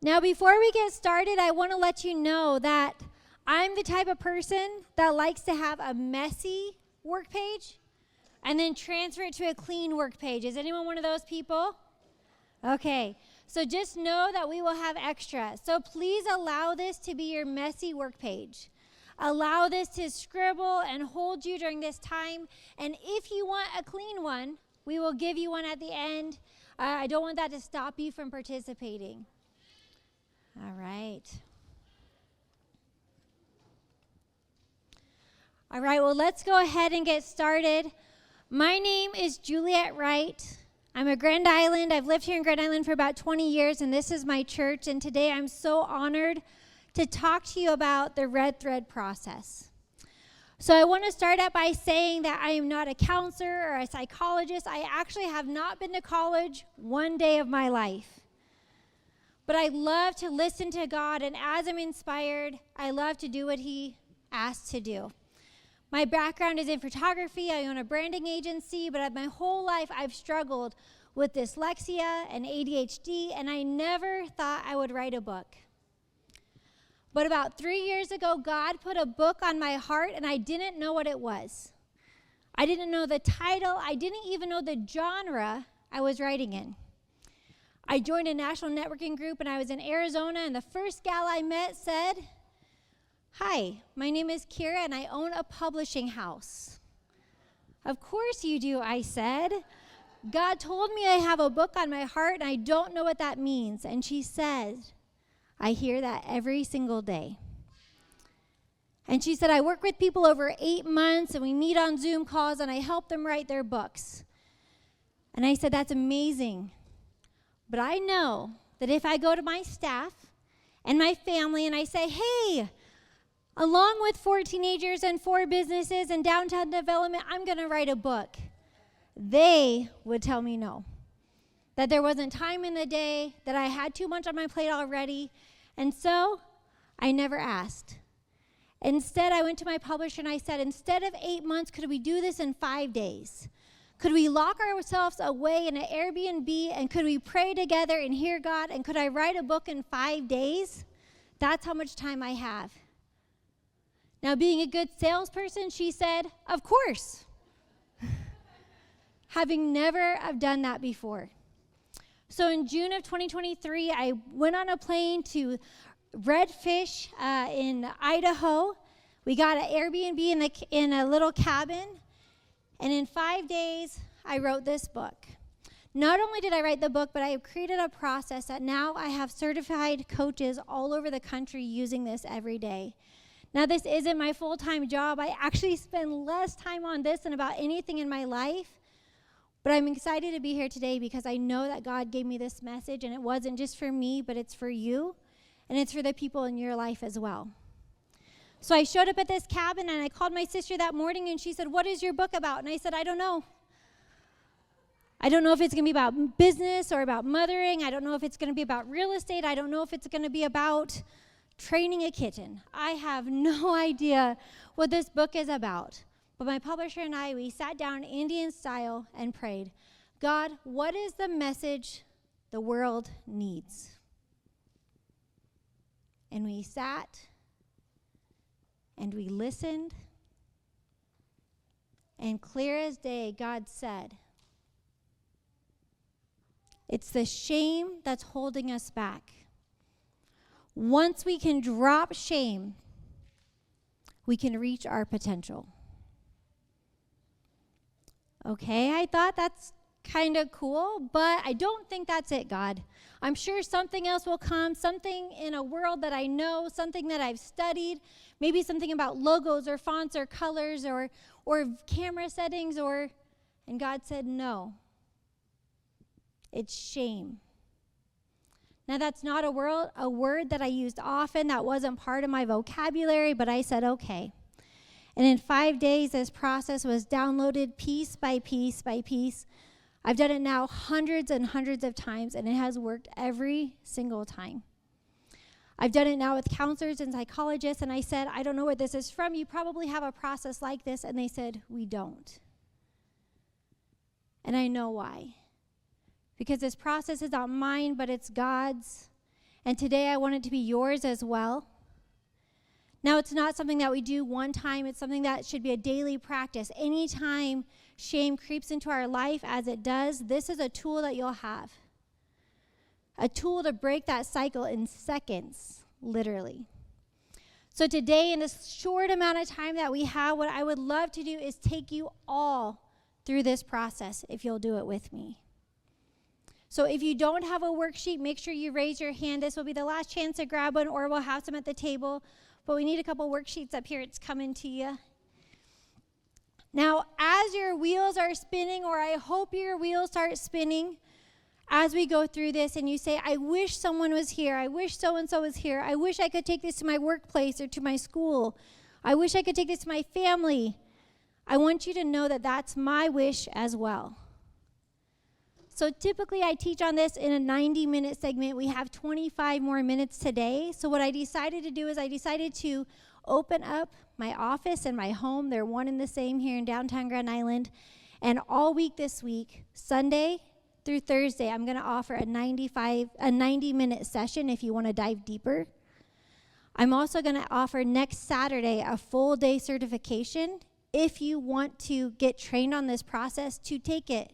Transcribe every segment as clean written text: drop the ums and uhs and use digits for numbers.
Now, before we get started, I want to let you know that I'm the type of person that likes to have a messy work page and then transfer it to a clean work page. Is anyone one of those people? Okay, so just know that we will have extra. So please allow this to be your messy work page. Allow this to scribble and hold you during this time. And if you want a clean one, we will give you one at the end. I don't want that to stop you from participating. All right. All right, well, let's go ahead and get started. My name is Juliet Wright. I'm a Grand Island. I've lived here in Grand Island for about 20 years, and this is my church. And today I'm so honored to talk to you about the red thread process. So I want to start out by saying that I am not a counselor or a psychologist. I actually have not been to college one day of my life. But I love to listen to God, and as I'm inspired, I love to do what He asks to do. My background is in photography. I own a branding agency, but my whole life I've struggled with dyslexia and ADHD, and I never thought I would write a book. But about 3 years ago, God put a book on my heart, and I didn't know what it was. I didn't know the title. I didn't even know the genre I was writing in. I joined a national networking group, and I was in Arizona, and the first gal I met said, "Hi, my name is Kira, and I own a publishing house." "Of course you do," I said. "God told me I have a book on my heart, and I don't know what that means." And she said, "I hear that every single day." And she said, "I work with people over 8 months, and we meet on Zoom calls, and I help them write their books." And I said, "That's amazing. But I know that if I go to my staff and my family and I say, 'Hey, along with 4 teenagers and 4 businesses and downtown development, I'm going to write a book,' they would tell me no. That there wasn't time in the day, that I had too much on my plate already. And so I never asked. Instead, I went to my publisher and I said, instead of 8 months, could we do this in 5 days? Could we lock ourselves away in an Airbnb, and could we pray together and hear God? And could I write a book in 5 days? That's how much time I have." Now, being a good salesperson, she said, "Of course." Having never have done that before. So in June of 2023, I went on a plane to Redfish in Idaho. We got an Airbnb in a little cabin. And in 5 days, I wrote this book. Not only did I write the book, but I have created a process that now I have certified coaches all over the country using this every day. Now, this isn't my full-time job. I actually spend less time on this than about anything in my life. But I'm excited to be here today because I know that God gave me this message, and it wasn't just for me, but it's for you, and it's for the people in your life as well. So I showed up at this cabin, and I called my sister that morning, and she said, "What is your book about?" And I said, "I don't know. I don't know if it's going to be about business or about mothering. I don't know if it's going to be about real estate. I don't know if it's going to be about training a kitten. I have no idea what this book is about." But my publisher and I, we sat down Indian style and prayed, "God, what is the message the world needs?" And we sat and we listened, and clear as day, God said, "It's the shame that's holding us back. Once we can drop shame, we can reach our potential." Okay, I thought that's kind of cool, but I don't think that's it, God. I'm sure something else will come, something in a world that I know, something that I've studied, maybe something about logos or fonts or colors or camera settings and God said, "No, it's shame." Now, that's not a word that I used often. That wasn't part of my vocabulary, but I said, okay. And in 5 days, this process was downloaded piece by piece by piece. I've done it now hundreds and hundreds of times, and it has worked every single time. I've done it now with counselors and psychologists, and I said, "I don't know where this is from. You probably have a process like this." And they said, "We don't." And I know why. Because this process is not mine, but it's God's. And today I want it to be yours as well. Now, it's not something that we do one time. It's something that should be a daily practice. Anytime shame creeps into our life, as it does, this is a tool that you'll have. A tool to break that cycle in seconds, literally. So today, in this short amount of time that we have, what I would love to do is take you all through this process, if you'll do it with me. So if you don't have a worksheet, make sure you raise your hand. This will be the last chance to grab one, or we'll have some at the table. But we need a couple worksheets up here. It's coming to you. Now, as your wheels are spinning, or I hope your wheels start spinning as we go through this, and you say, I wish someone was here. I wish so-and-so was here. I wish I could take this to my workplace or to my school. I wish I could take this to my family. I want you to know that that's my wish as well. So typically I teach on this in a 90-minute segment. We have 25 more minutes today. So what I decided to do is I decided to open up my office and my home. They're one and the same here in downtown Grand Island. And all week this week, Sunday through Thursday, I'm going to offer a 90-minute session if you want to dive deeper. I'm also going to offer next Saturday a full day certification if you want to get trained on this process to take it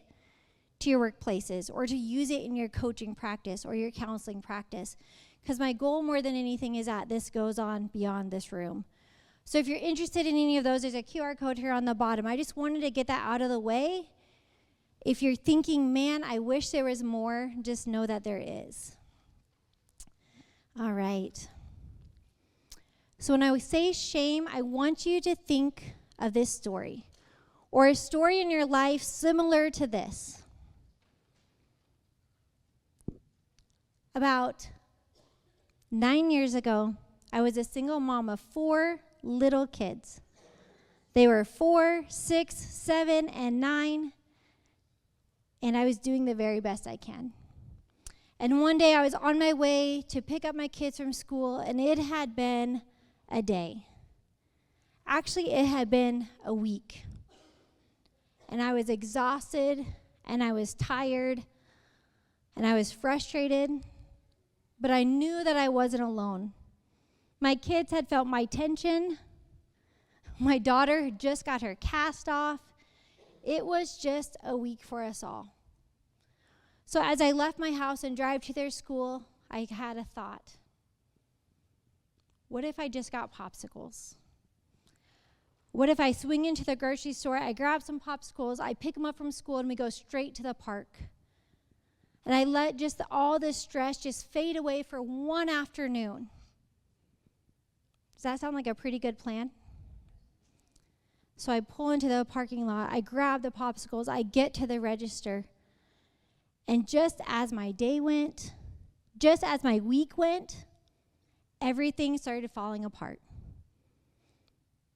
to your workplaces or to use it in your coaching practice or your counseling practice. Because my goal more than anything is that this goes on beyond this room. So if you're interested in any of those, there's a QR code here on the bottom. I just wanted to get that out of the way. If you're thinking, man, I wish there was more, just know that there is. All right. So when I say shame, I want you to think of this story, or a story in your life similar to this. About 9 years ago, I was a single mom of 4 little kids. They were 4, 6, 7, and 9, and I was doing the very best I can. And one day I was on my way to pick up my kids from school, and it had been a day. Actually, it had been a week. And I was exhausted, and I was tired, and I was frustrated, but I knew that I wasn't alone. My kids had felt my tension. My daughter had just got her cast off. It was just a week for us all. So as I left my house and drive to their school, I had a thought. What if I just got popsicles? What if I swing into the grocery store, I grab some popsicles, I pick them up from school, and we go straight to the park? And I let just all this stress just fade away for one afternoon. Does that sound like a pretty good plan? So I pull into the parking lot, I grab the popsicles, I get to the register. And just as my day went, just as my week went, everything started falling apart.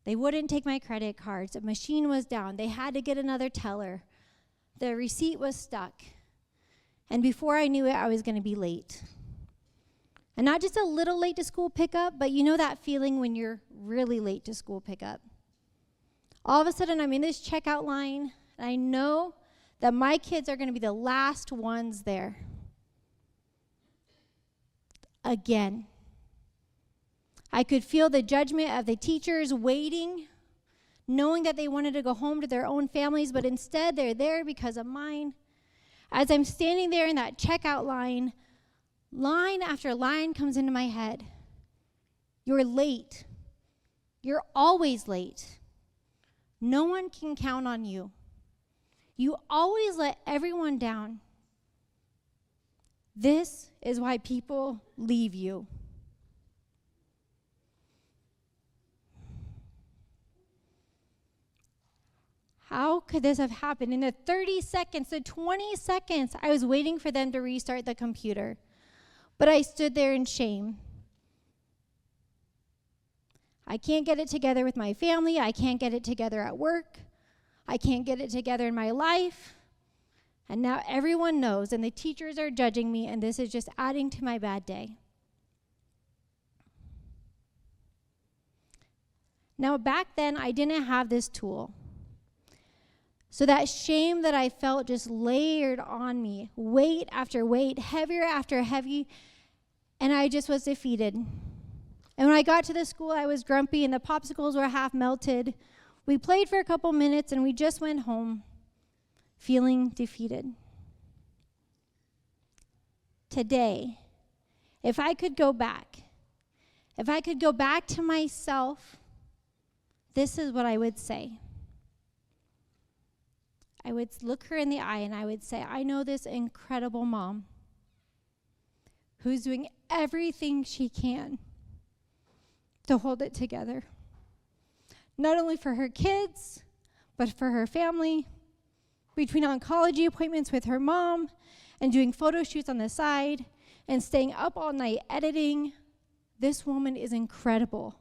They wouldn't take my credit cards. The machine was down. They had to get another teller. The receipt was stuck. And before I knew it, I was going to be late. And not just a little late to school pickup, but you know that feeling when you're really late to school pickup. All of a sudden, I'm in this checkout line, and I know that my kids are going to be the last ones there. Again. I could feel the judgment of the teachers waiting, knowing that they wanted to go home to their own families, but instead they're there because of mine. As I'm standing there in that checkout line, line after line comes into my head. You're late. You're always late. No one can count on you. You always let everyone down. This is why people leave you. How could this have happened? In the 30 seconds, the 20 seconds, I was waiting for them to restart the computer. But I stood there in shame. I can't get it together with my family. I can't get it together at work. I can't get it together in my life. And now everyone knows, and the teachers are judging me, and this is just adding to my bad day. Now, back then, I didn't have this tool. So that shame that I felt just layered on me, weight after weight, heavier after heavy. And I just was defeated. And when I got to the school, I was grumpy and the popsicles were half melted. We played for a couple minutes and we just went home feeling defeated. Today, if I could go back to myself, this is what I would say. I would look her in the eye and I would say, I know this incredible mom who's doing everything she can to hold it together. Not only for her kids, but for her family, between oncology appointments with her mom and doing photo shoots on the side and staying up all night editing. This woman is incredible.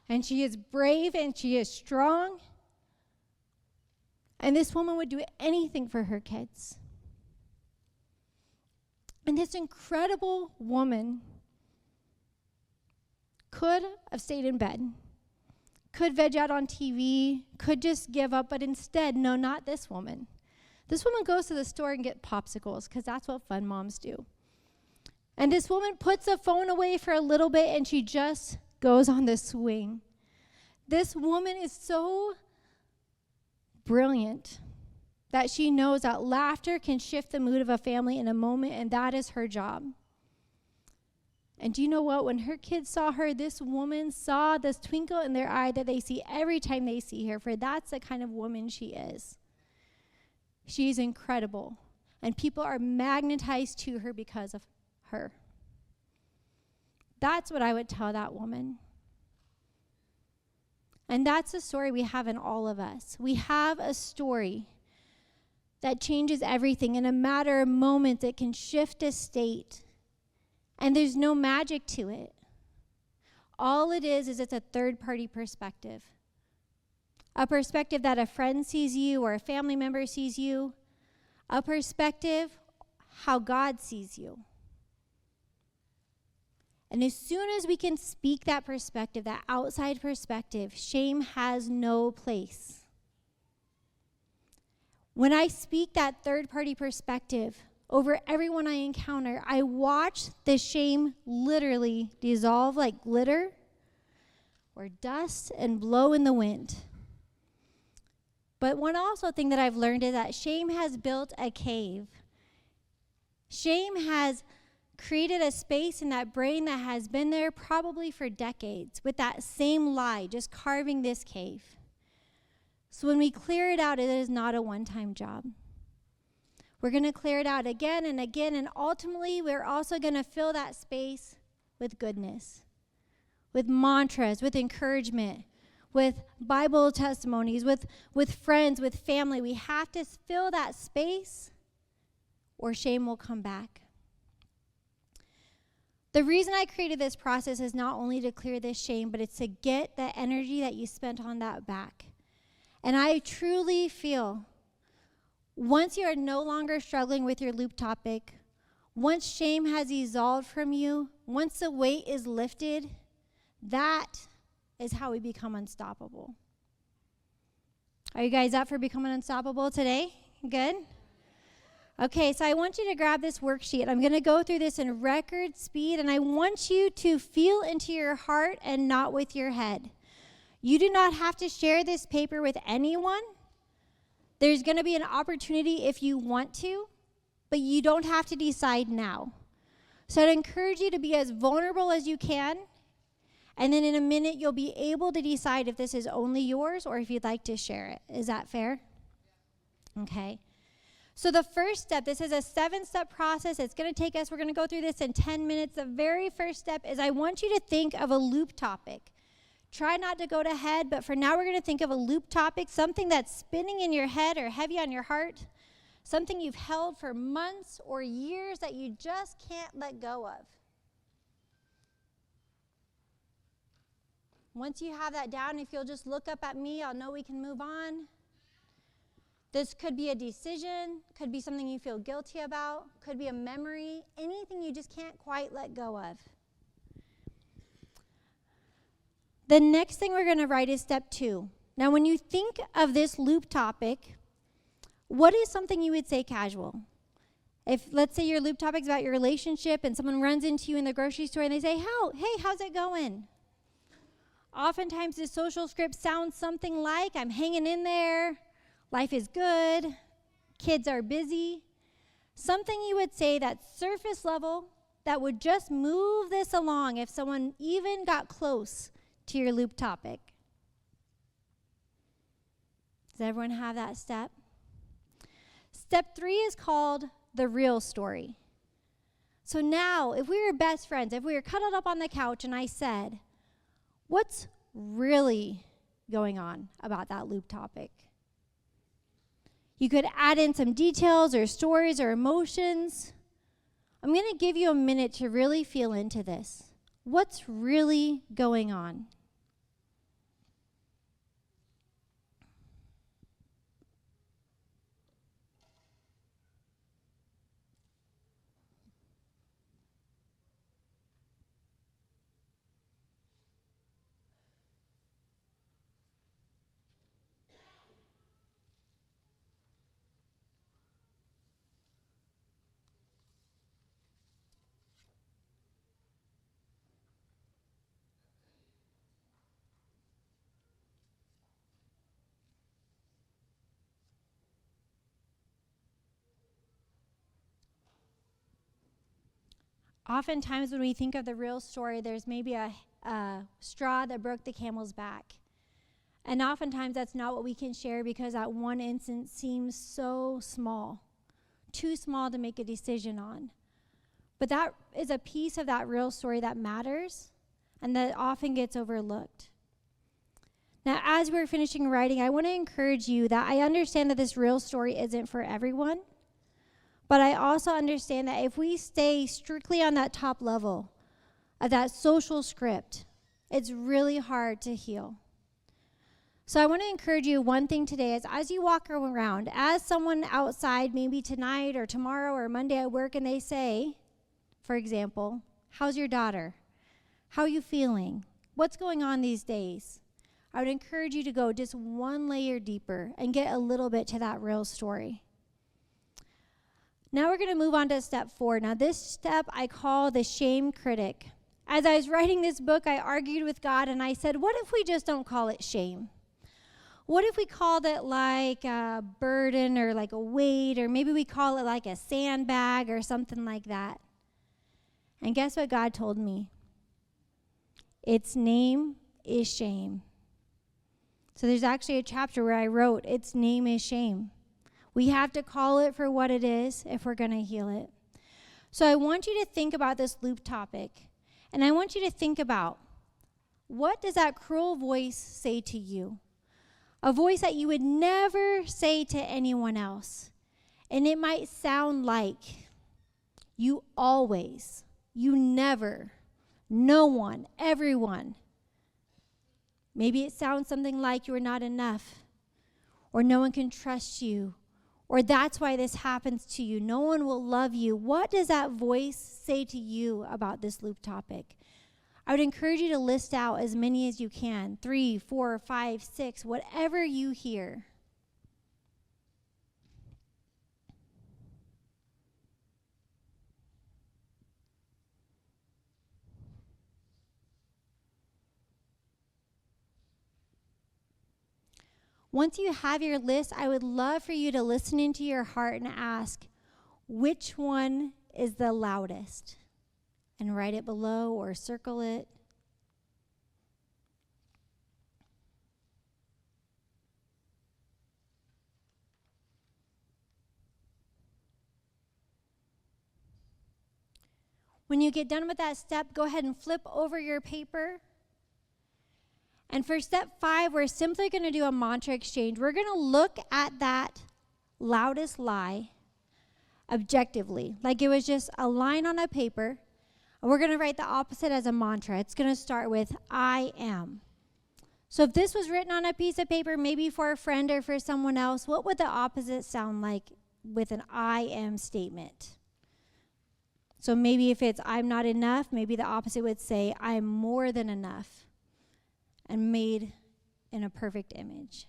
And she is brave and she is strong. And this woman would do anything for her kids. And this incredible woman could have stayed in bed, could veg out on TV, could just give up, but instead, no, not this woman. This woman goes to the store and gets popsicles because that's what fun moms do. And this woman puts the phone away for a little bit and she just goes on the swing. This woman is so brilliant that she knows that laughter can shift the mood of a family in a moment, and that is her job. And do you know what? When her kids saw her, this woman saw this twinkle in their eye that they see every time they see her, for that's the kind of woman she is. She's incredible, and people are magnetized to her because of her. That's what I would tell that woman. And that's the story we have in all of us. We have a story that changes everything. In a matter of moments, it can shift a state. And there's no magic to it. All it is it's a third-party perspective. A perspective that a friend sees you or a family member sees you. A perspective how God sees you. And as soon as we can speak that perspective, that outside perspective, shame has no place. When I speak that third-party perspective over everyone I encounter, I watch the shame literally dissolve like glitter or dust and blow in the wind. But one also thing that I've learned is that shame has built a cave. Shame has created a space in that brain that has been there probably for decades with that same lie, just carving this cave. So when we clear it out, it is not a one-time job. We're going to clear it out again and again, and ultimately we're also going to fill that space with goodness, with mantras, with encouragement, with Bible testimonies, with friends, with family. We have to fill that space or shame will come back. The reason I created this process is not only to clear this shame, but it's to get the energy that you spent on that back. And I truly feel once you are no longer struggling with your loop topic, once shame has dissolved from you, once the weight is lifted, that is how we become unstoppable. Are you guys up for becoming unstoppable today? Good? Okay, so I want you to grab this worksheet. I'm going to go through this in record speed, and I want you to feel into your heart and not with your head. You do not have to share this paper with anyone. There's going to be an opportunity if you want to, but you don't have to decide now. So I'd encourage you to be as vulnerable as you can, and then in a minute you'll be able to decide if this is only yours or if you'd like to share it. Is that fair? Okay. So the first step, this is a 7-step process. It's going to take us, we're going to go through this in 10 minutes. The very first step is I want you to think of a loop topic. Try not to go to head, but for now we're going to think of a loop topic, something that's spinning in your head or heavy on your heart, something you've held for months or years that you just can't let go of. Once you have that down, if you'll just look up at me, I'll know we can move on. This could be a decision, could be something you feel guilty about, could be a memory, anything you just can't quite let go of. The next thing we're going to write is step 2. Now, when you think of this loop topic, what is something you would say casual? If, let's say, your loop topic's about your relationship and someone runs into you in the grocery store and they say, hey, how's it going? Oftentimes the social script sounds something like, I'm hanging in there, life is good, kids are busy. Something you would say that's surface level that would just move this along if someone even got close to your loop topic. Does everyone have that step? Step 3 is called the real story. So now, if we were best friends, if we were cuddled up on the couch and I said, what's really going on about that loop topic? You could add in some details or stories or emotions. I'm going to give you a minute to really feel into this. What's really going on? Oftentimes when we think of the real story, there's maybe a straw that broke the camel's back. And oftentimes that's not what we can share because that one instance seems so small, too small to make a decision on. But that is a piece of that real story that matters and that often gets overlooked. Now, as we're finishing writing, I want to encourage you that I understand that this real story isn't for everyone. But I also understand that if we stay strictly on that top level of that social script, it's really hard to heal. So I want to encourage you, one thing today is as you walk around, as someone outside, maybe tonight or tomorrow or Monday at work, and they say, for example, how's your daughter? How are you feeling? What's going on these days? I would encourage you to go just one layer deeper and get a little bit to that real story. Now we're going to move on to step 4. Now this step I call the shame critic. As I was writing this book, I argued with God and I said, what if we just don't call it shame? What if we called it like a burden or like a weight, or maybe we call it like a sandbag or something like that? And guess what God told me? Its name is shame. So there's actually a chapter where I wrote, its name is shame. We have to call it for what it is if we're going to heal it. So I want you to think about this loop topic. And I want you to think about, what does that cruel voice say to you? A voice that you would never say to anyone else. And it might sound like, you always, you never, no one, everyone. Maybe it sounds something like you are not enough, or no one can trust you, or that's why this happens to you. No one will love you. What does that voice say to you about this loop topic? I would encourage you to list out as many as you can, 3, 4, 5, 6, whatever you hear. Once you have your list, I would love for you to listen into your heart and ask, which one is the loudest? And write it below or circle it. When you get done with that step, go ahead and flip over your paper. And for step 5, we're simply going to do a mantra exchange. We're going to look at that loudest lie objectively, like it was just a line on a paper. And we're going to write the opposite as a mantra. It's going to start with, I am. So if this was written on a piece of paper, maybe for a friend or for someone else, what would the opposite sound like with an I am statement? So maybe if it's I'm not enough, maybe the opposite would say I'm more than enough and made in a perfect image.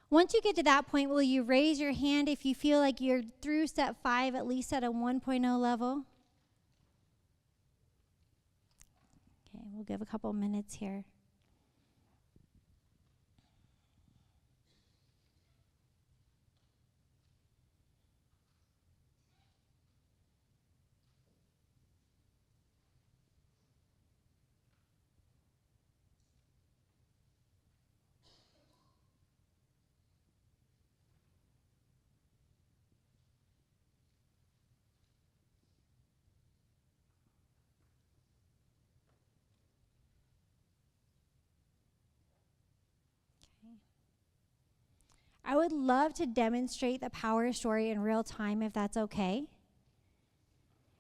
Once you get to that point, will you raise your hand if you feel like you're through step 5, at least at a 1.0 level? Okay, we'll give a couple minutes here. I would love to demonstrate the power story in real time if that's okay.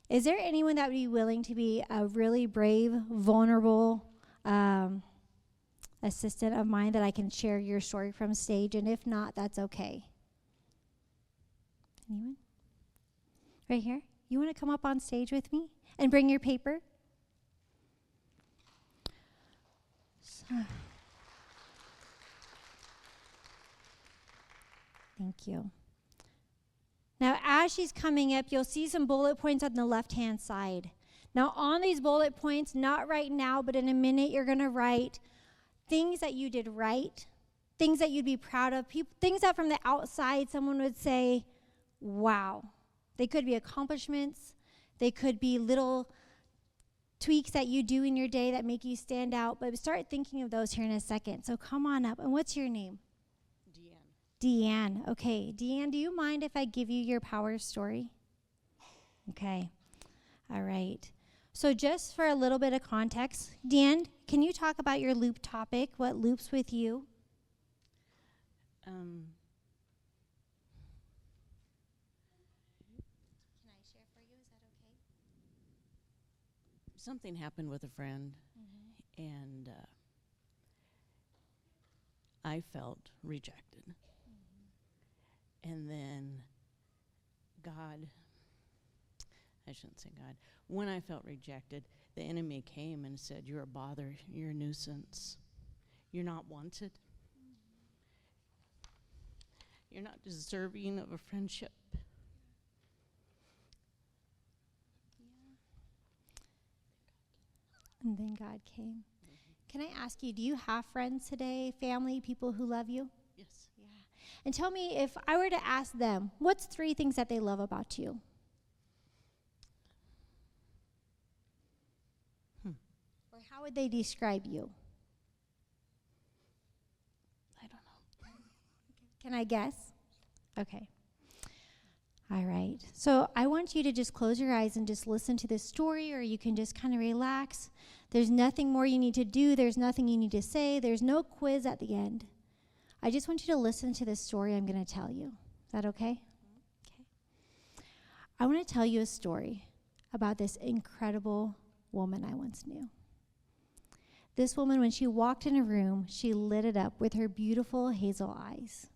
Is there anyone that would be willing to be a really brave, vulnerable assistant of mine that I can share your story from stage? And if not, that's okay. Anyone? Right here? You want to come up on stage with me and bring your paper? Thank you. Now, as she's coming up, you'll see some bullet points on the left-hand side. Now, on these bullet points, not right now, but in a minute, you're going to write things that you did right, things that you'd be proud of, things that from the outside someone would say, wow. They could be accomplishments. They could be little tweaks that you do in your day that make you stand out. But start thinking of those here in a second. So come on up. And what's your name? Deanne. Okay. Deanne, do you mind if I give you your power story? Okay. All right. So just for a little bit of context, Deanne, can you talk about your loop topic? What loops with you? Can I share for you? Is that okay? Something happened with a friend, and I felt rejected. And then God, I shouldn't say God, when I felt rejected, the enemy came and said, you're a bother, you're a nuisance, you're not wanted, you're not deserving of a friendship. And then God came. Can I ask you, do you have friends today, family, people who love you? Yes. Yeah. And tell me, if I were to ask them, what's 3 things that they love about you? Or how would they describe you? I don't know. Can I guess? Okay. All right. So I want you to just close your eyes and just listen to this story, or you can just kind of relax. There's nothing more you need to do. There's nothing you need to say. There's no quiz at the end. I just want you to listen to this story I'm going to tell you. Is that okay? Okay. I want to tell you a story about this incredible woman I once knew. This woman, when she walked in a room, she lit it up with her beautiful hazel eyes.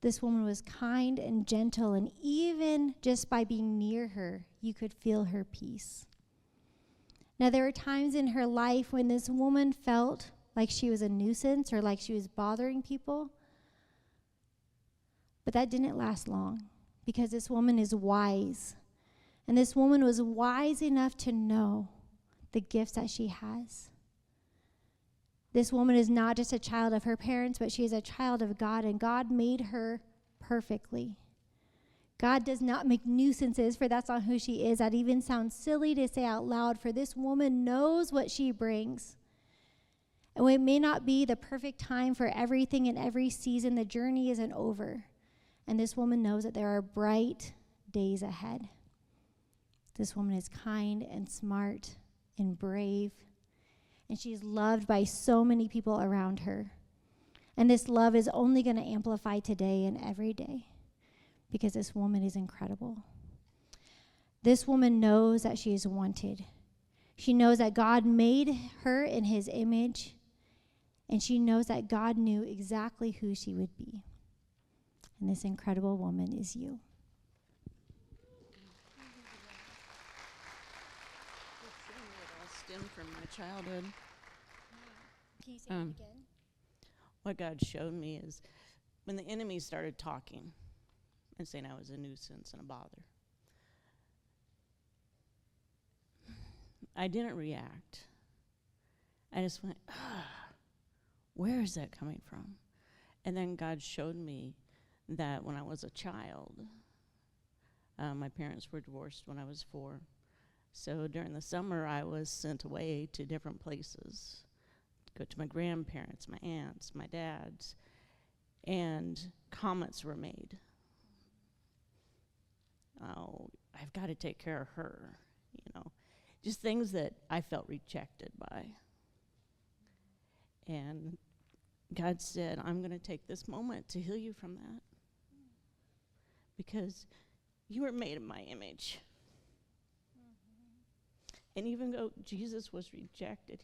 This woman was kind and gentle, and even just by being near her, you could feel her peace. Now, there were times in her life when this woman felt like she was a nuisance or like she was bothering people, but that didn't last long because this woman is wise, and this woman was wise enough to know the gifts that she has. This woman is not just a child of her parents, but she is a child of God, and God made her perfectly. God does not make nuisances, for that's not who she is. That even sounds silly to say out loud, for this woman knows what she brings. And it may not be the perfect time for everything in every season, the journey isn't over. And this woman knows that there are bright days ahead. This woman is kind and smart and brave, and she's loved by so many people around her. And this love is only going to amplify today and every day because this woman is incredible. This woman knows that she is wanted. She knows that God made her in his image, and she knows that God knew exactly who she would be. And this incredible woman is you. It all stemmed from my childhood. Can you say it again? What God showed me is when the enemy started talking and saying I was a nuisance and a bother, I didn't react. I just went, where is that coming from? And then God showed me that when I was a child, my parents were divorced when I was 4. So during the summer, I was sent away to different places, go to my grandparents, my aunts, my dads, and comments were made. Oh, I've got to take care of her, just things that I felt rejected by. And God said, I'm going to take this moment to heal you from that, because you were made in my image. And even though Jesus was rejected,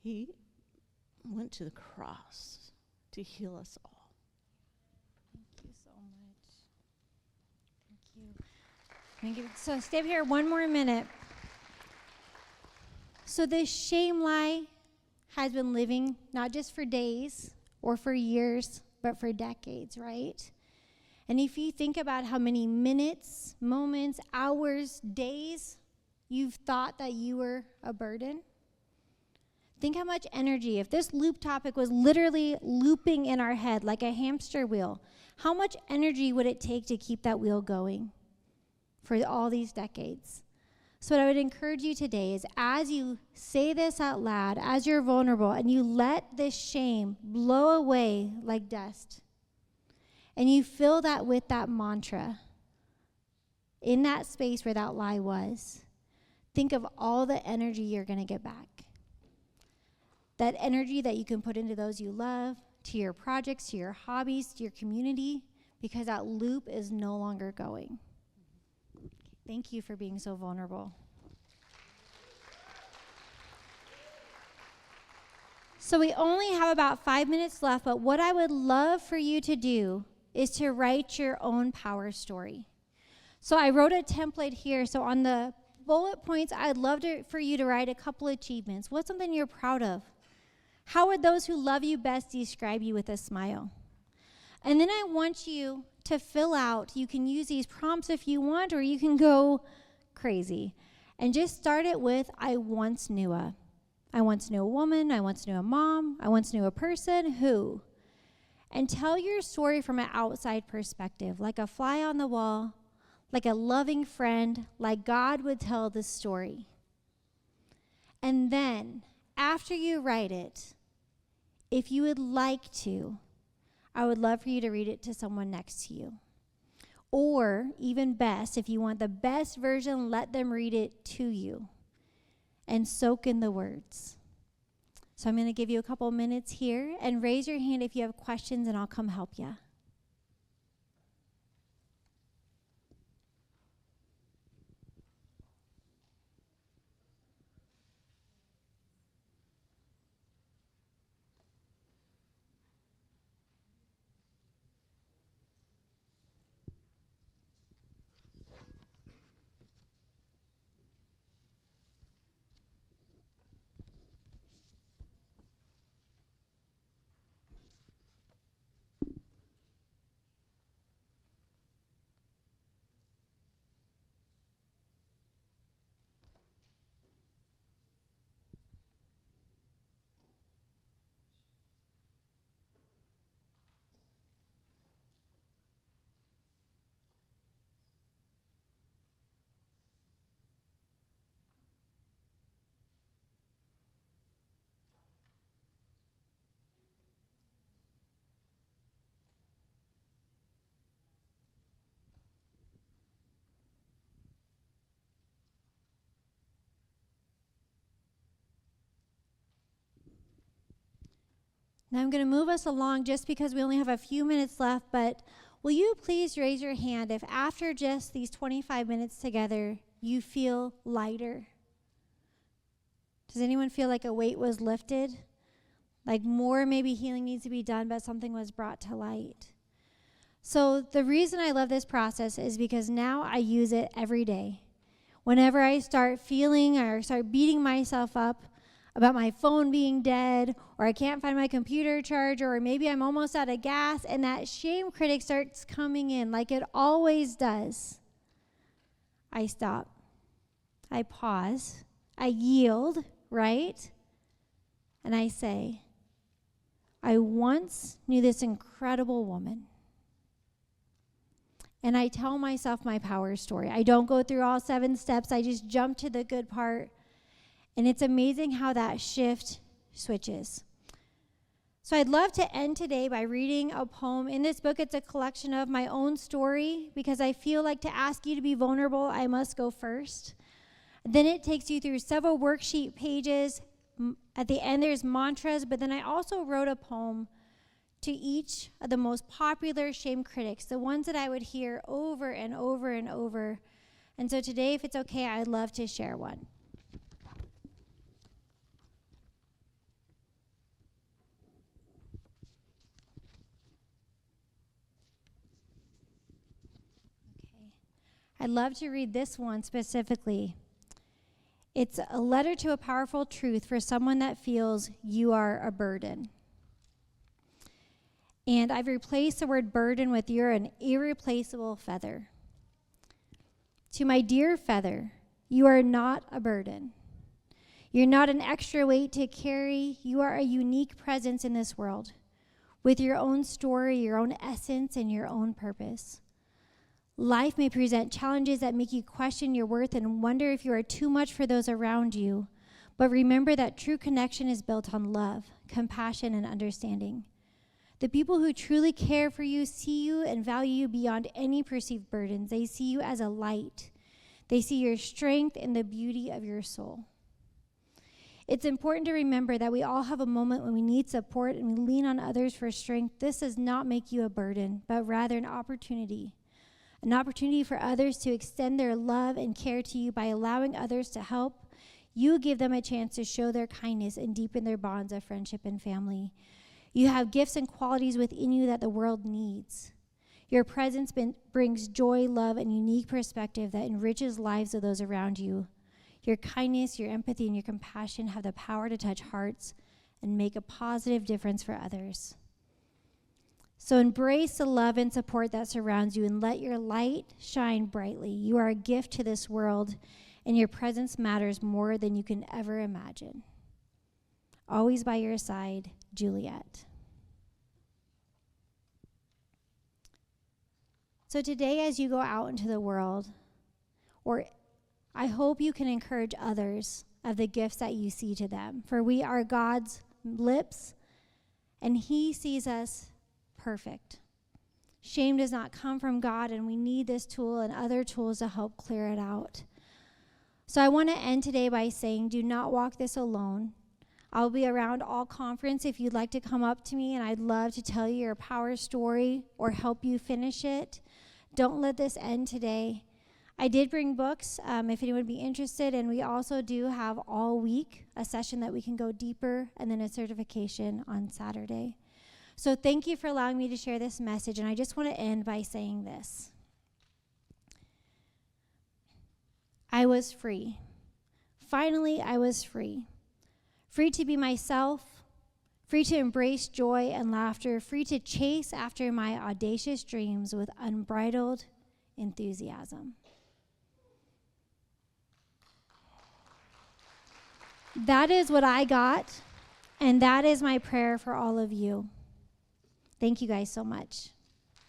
he went to the cross to heal us all. Thank you so much. Thank you. Thank you. So stay up here one more minute. So this shame lie has been living not just for days or for years, but for decades, right? And if you think about how many minutes, moments, hours, days you've thought that you were a burden, think how much energy, if this loop topic was literally looping in our head like a hamster wheel, how much energy would it take to keep that wheel going for all these decades? So what I would encourage you today is, as you say this out loud, as you're vulnerable, and you let this shame blow away like dust, and you fill that with that mantra in that space where that lie was, think of all the energy you're going to get back. That energy that you can put into those you love, to your projects, to your hobbies, to your community, because that loop is no longer going. Thank you for being so vulnerable. So we only have about 5 minutes left, but what I would love for you to do is to write your own power story. So I wrote a template here. So on the bullet points, I'd love for you to write a couple achievements. What's something you're proud of? How would those who love you best describe you with a smile? And then I want you to fill out, you can use these prompts if you want, or you can go crazy. And just start it with, I once knew a. I once knew a woman, I once knew a mom, I once knew a person who. And tell your story from an outside perspective, like a fly on the wall, like a loving friend, like God would tell the story. And then, after you write it, if you would like to, I would love for you to read it to someone next to you. Or, even best, if you want the best version, let them read it to you and soak in the words. So I'm going to give you a couple minutes here, and raise your hand if you have questions, and I'll come help you. Now I'm going to move us along just because we only have a few minutes left, but will you please raise your hand if after just these 25 minutes together, you feel lighter? Does anyone feel like a weight was lifted? Like more maybe healing needs to be done, but something was brought to light? So the reason I love this process is because now I use it every day. Whenever I start feeling or start beating myself up, about my phone being dead, or I can't find my computer charger, or maybe I'm almost out of gas, and that shame critic starts coming in like it always does, I stop. I pause. I yield, right? And I say, I once knew this incredible woman. And I tell myself my power story. I don't go through all 7 steps. I just jump to the good part. And it's amazing how that shift switches. So I'd love to end today by reading a poem. In this book, it's a collection of my own story, because I feel like to ask you to be vulnerable, I must go first. Then it takes you through several worksheet pages. At the end, there's mantras, but then I also wrote a poem to each of the most popular shame critics, the ones that I would hear over and over and over. And so today, if it's okay, I'd love to share one. Okay. I'd love to read this one specifically. It's a letter to a powerful truth for someone that feels you are a burden. And I've replaced the word burden with you're an irreplaceable feather. To my dear feather, you are not a burden. You're not an extra weight to carry. You are a unique presence in this world with your own story, your own essence, and your own purpose. Life may present challenges that make you question your worth and wonder if you are too much for those around you. But remember that true connection is built on love, compassion, and understanding. The people who truly care for you see you and value you beyond any perceived burdens. They see you as a light. They see your strength and the beauty of your soul. It's important to remember that we all have a moment when we need support and we lean on others for strength. This does not make you a burden, but rather an opportunity for others to extend their love and care to you by allowing others to help. You give them a chance to show their kindness and deepen their bonds of friendship and family. You have gifts and qualities within you that the world needs. Your presence brings joy, love, and unique perspective that enriches lives of those around you. Your kindness, your empathy, and your compassion have the power to touch hearts and make a positive difference for others. So embrace the love and support that surrounds you and let your light shine brightly. You are a gift to this world, and your presence matters more than you can ever imagine. Always by your side, Juliet. So today, as you go out into the world, I hope you can encourage others of the gifts that you see to them. For we are God's lips, and He sees us perfect. Shame does not come from God, and we need this tool and other tools to help clear it out. So I want to end today by saying, do not walk this alone. I'll be around all conference if you'd like to come up to me, and I'd love to tell you your power story or help you finish it. Don't let this end today. I did bring books if anyone would be interested, and we also do have all week a session that we can go deeper, and then a certification on Saturday. So thank you for allowing me to share this message, and I just want to end by saying this. I was free. Finally, I was free. Free to be myself, free to embrace joy and laughter, free to chase after my audacious dreams with unbridled enthusiasm. That is what I got, and that is my prayer for all of you. Thank you guys so much.